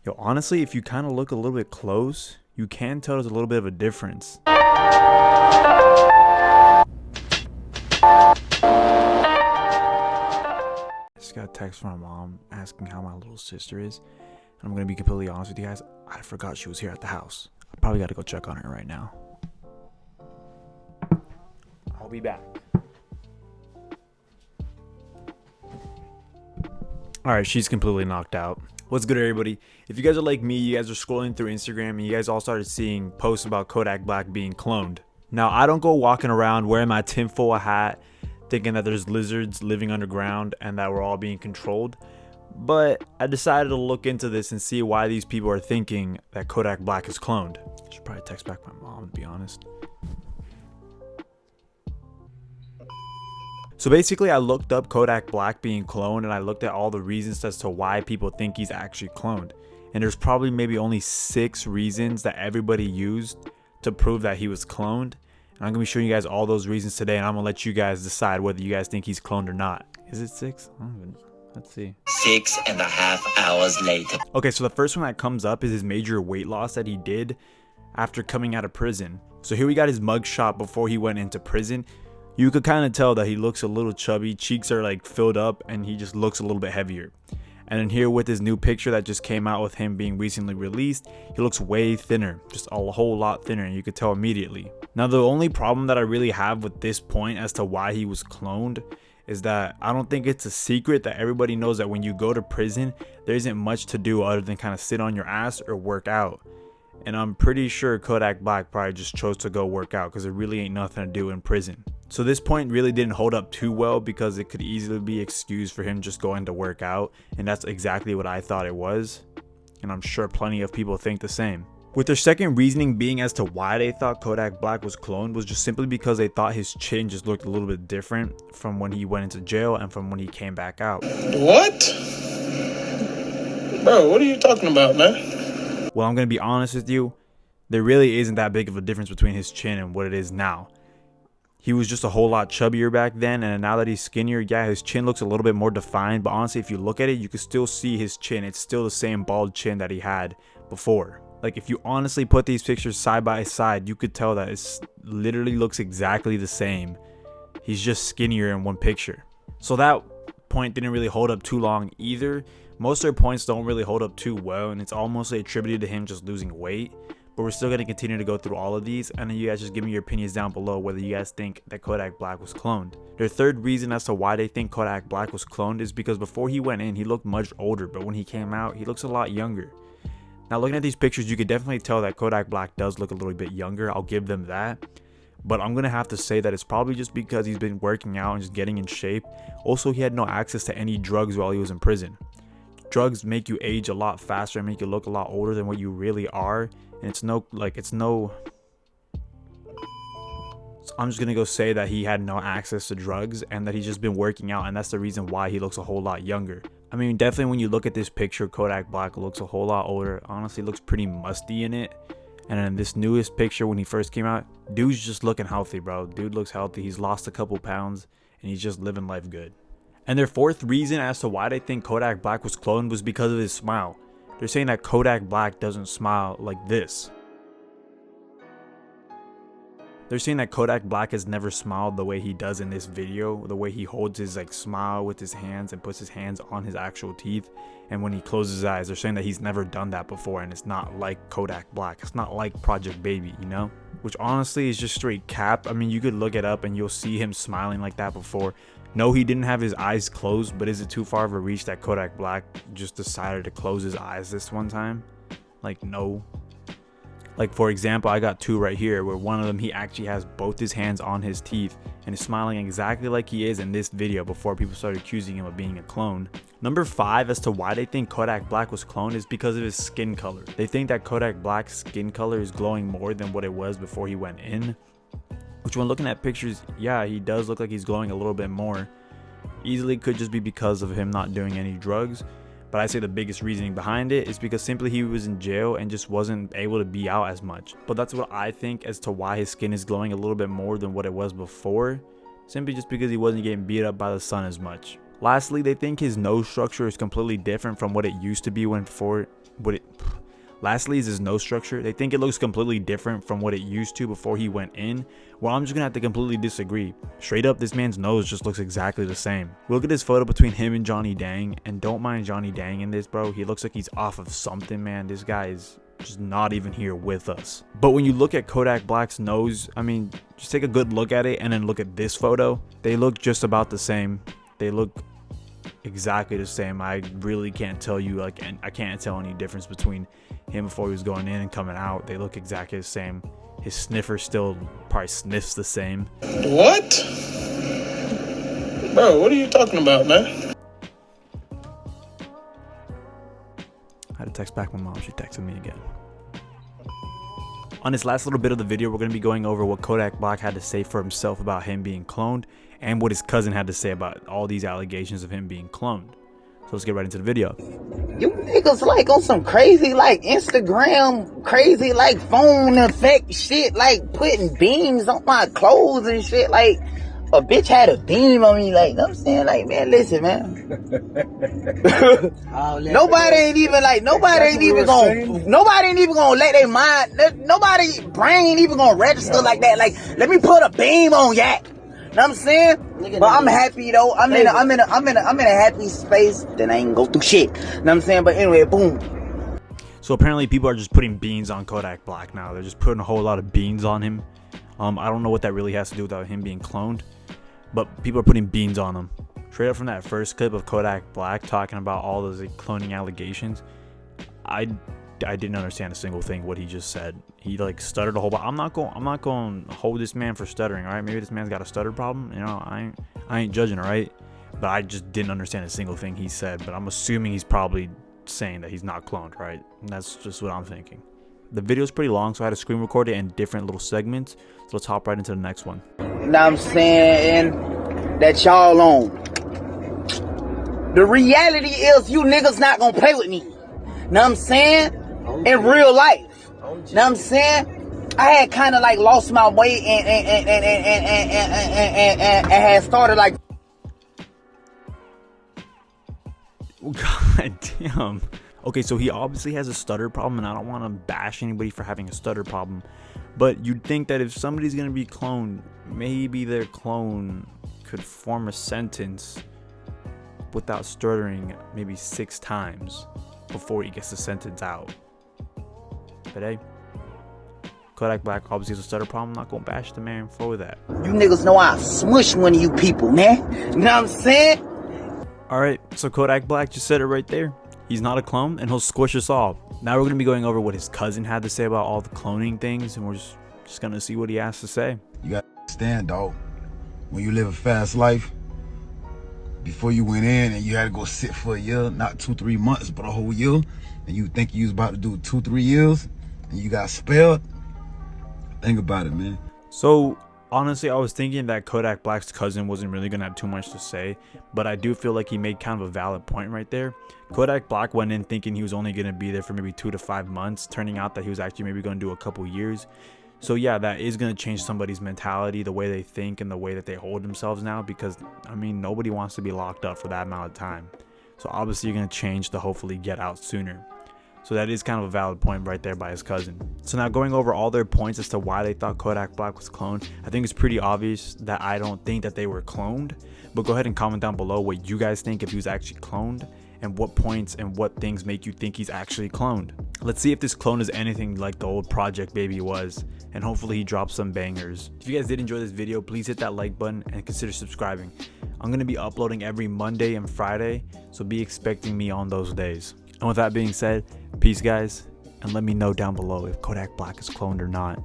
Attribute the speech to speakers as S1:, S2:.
S1: Yo, honestly, if you kind of look a little bit close, you can tell there's a little bit of a difference. I just got a text from my mom asking how my little sister is. And I'm going to be completely honest with you guys. I forgot she was here at the house. I probably got to go check on her right now. I'll be back. Alright, she's completely knocked out. What's good, everybody? If you guys are like me, you guys are scrolling through Instagram and you guys all started seeing posts about Kodak Black being cloned. Now, I don't go walking around wearing my tinfoil hat thinking that there's lizards living underground and that we're all being controlled. But I decided to look into this and see why these people are thinking that Kodak Black is cloned. I should probably text back my mom, to be honest. So basically, I looked up Kodak Black being cloned and I looked at all the reasons as to why people think he's actually cloned. And there's probably maybe only 6 reasons that everybody used to prove that he was cloned. And I'm going to be showing you guys all those reasons today, and I'm going to let you guys decide whether you guys think he's cloned or not. Is it 6? Let's see.
S2: 6.5 hours later.
S1: Okay, so the first one that comes up is his major weight loss that he did after coming out of prison. So here we got his mugshot before he went into prison. You could kind of tell that he looks a little chubby, cheeks are like filled up, and he just looks a little bit heavier. And then here with his new picture that just came out with him being recently released, he looks way thinner, just a whole lot thinner, and you could tell immediately. Now, the only problem that I really have with this point as to why he was cloned is that I don't think it's a secret that everybody knows that when you go to prison, there isn't much to do other than kind of sit on your ass or work out. And I'm pretty sure Kodak Black probably just chose to go work out because there really ain't nothing to do in prison. So this point really didn't hold up too well because it could easily be excused for him just going to work out, and that's exactly what I thought it was, and I'm sure plenty of people think the same. With their second reasoning being as to why they thought Kodak Black was cloned was just simply because they thought his chin just looked a little bit different from when he went into jail and from when he came back out.
S3: What? Bro, what are you talking about, man?
S1: Well, I'm going to be honest with you, there really isn't that big of a difference between his chin and what it is now. He was just a whole lot chubbier back then, and now that he's skinnier, yeah, his chin looks a little bit more defined, but honestly, if you look at it, you can still see his chin. It's still the same bald chin that he had before. Like, if you honestly put these pictures side by side, you could tell that it literally looks exactly the same. He's just skinnier in one picture. So that point didn't really hold up too long either. Most of their points don't really hold up too well, and it's almost attributed to him just losing weight. But we're still going to continue to go through all of these, and then you guys just give me your opinions down below whether you guys think that Kodak Black was cloned. Their third reason as to why they think Kodak Black was cloned is because before he went in, he looked much older, but when he came out, he looks a lot younger. Now, looking at these pictures, you could definitely tell that Kodak Black does look a little bit younger. I'll give them that. But I'm going to have to say that it's probably just because he's been working out and just getting in shape. Also, he had no access to any drugs while he was in prison. Drugs make you age a lot faster and make you look a lot older than what you really are. And so I'm just gonna go say that he had no access to drugs and that he's just been working out, and that's the reason why he looks a whole lot younger. I mean, definitely when you look at this picture, Kodak Black looks a whole lot older. Honestly, looks pretty musty in it. And then this newest picture when he first came out, dude's just looking healthy, bro. Dude looks healthy. He's lost a couple pounds and he's just living life good. And their fourth reason as to why they think Kodak Black was cloned was because of his smile. They're saying that Kodak Black doesn't smile like this. They're saying that Kodak Black has never smiled the way he does in this video, the way he holds his smile with his hands and puts his hands on his actual teeth, and when he closes his eyes. They're saying that he's never done that before, and it's not like Kodak Black. It's not like Project Baby, you know? Which honestly is just straight cap. I mean, you could look it up and you'll see him smiling like that before. No, he didn't have his eyes closed, but is it too far of a reach that Kodak Black just decided to close his eyes this one time? Like, no. Like, for example, I got 2 right here where one of them he actually has both his hands on his teeth and is smiling exactly like he is in this video before people started accusing him of being a clone. Number 5 as to why they think Kodak Black was cloned is because of his skin color. They think that Kodak Black's skin color is glowing more than what it was before he went in. Which, when looking at pictures, yeah, he does look like he's glowing a little bit more. Easily could just be because of him not doing any drugs. But I say the biggest reasoning behind it is because simply he was in jail and just wasn't able to be out as much. But that's what I think as to why his skin is glowing a little bit more than what it was before. Simply just because he wasn't getting beat up by the sun as much. Lastly, they think his nose structure is completely different from what it used to be Lastly is his nose structure. They think it looks completely different from what it used to before he went in. Well, I'm just gonna have to completely disagree. Straight up, this man's nose just looks exactly the same. Look at this photo between him and Johnny Dang, and don't mind Johnny Dang in this, bro. He looks like he's off of something, man. This guy is just not even here with us. But when you look at Kodak Black's nose, I mean, just take a good look at it and then look at this photo. They look just about the same. They look exactly the same. I really can't tell you, like, and I can't tell any difference between him before he was going in and coming out. They look exactly the same. His sniffer still probably sniffs the same.
S3: What? Bro, what are you talking about, man?
S1: I had to text back my mom. She texted me again. On this last little bit of the video, we're going to be going over what Kodak Black had to say for himself about him being cloned and what his cousin had to say about all these allegations of him being cloned. So let's get right into the video.
S4: You niggas like on some crazy like Instagram, crazy like phone effect shit, like putting beams on my clothes and shit. Like a bitch had a beam on me, like, you know what I'm saying? Like, man, listen, man. Nobody ain't even gonna let their mind, nobody brain ain't even gonna register like that. Like, let me put a beam on yak. You know what I'm saying? But I'm happy though. I'm in a happy space. Then I ain't go through shit. You know what I'm saying? But anyway, boom.
S1: So apparently people are just putting beans on Kodak Black now. They're just putting a whole lot of beans on him. I don't know what that really has to do with him being cloned, but people are putting beans on him. Straight up from that first clip of Kodak Black talking about all those cloning allegations, I didn't understand a single thing what he just said. He like stuttered a whole bunch. I'm not going to hold this man for stuttering, all right? Maybe this man's got a stutter problem, you know. I ain't judging, all right? But I just didn't understand a single thing he said. But I'm assuming he's probably saying that he's not cloned, right? And that's just what I'm thinking. The video's pretty long, so I had to screen record it in different little segments. So let's hop right into the next one.
S4: You know what I'm saying? That y'all on. The reality is you niggas not gonna play with me. You know what I'm saying? In real life. You know what I'm saying? I had kind of like lost my way and had started like.
S1: God damn. Okay, so he obviously has a stutter problem, and I don't want to bash anybody for having a stutter problem, but you'd think that if somebody's going to be cloned, maybe their clone could form a sentence without stuttering maybe 6 times before he gets the sentence out. But hey, Kodak Black obviously has a stutter problem. I'm not going to bash the man for that.
S4: You niggas know I smush one of you people, man. You know what I'm saying?
S1: Alright, so Kodak Black just said it right there. He's not a clone, and he'll squish us all. Now we're going to be going over what his cousin had to say about all the cloning things, and we're just going to see what he has to say.
S5: You got to understand, dog. When you live a fast life, before you went in and you had to go sit for a year, not 2-3 months, but a whole year, and you think you was about to do 2-3 years, and you got spelled, think about it, man.
S1: So honestly, I was thinking that Kodak Black's cousin wasn't really going to have too much to say, but I do feel like he made kind of a valid point right there. Kodak Black went in thinking he was only going to be there for maybe 2 to 5 months, turning out that he was actually maybe going to do a couple years. So yeah, that is going to change somebody's mentality, the way they think and the way that they hold themselves now, because I mean, nobody wants to be locked up for that amount of time. So obviously you're going to change to hopefully get out sooner. So that is kind of a valid point right there by his cousin. So now going over all their points as to why they thought Kodak Black was cloned, I think it's pretty obvious that I don't think that they were cloned. But go ahead and comment down below what you guys think if he was actually cloned, and what points and what things make you think he's actually cloned. Let's see if this clone is anything like the old Project Baby was, and hopefully he drops some bangers. If you guys did enjoy this video, please hit that like button and consider subscribing. I'm going to be uploading every Monday and Friday, so be expecting me on those days. And with that being said, peace guys, and let me know down below if Kodak Black is cloned or not.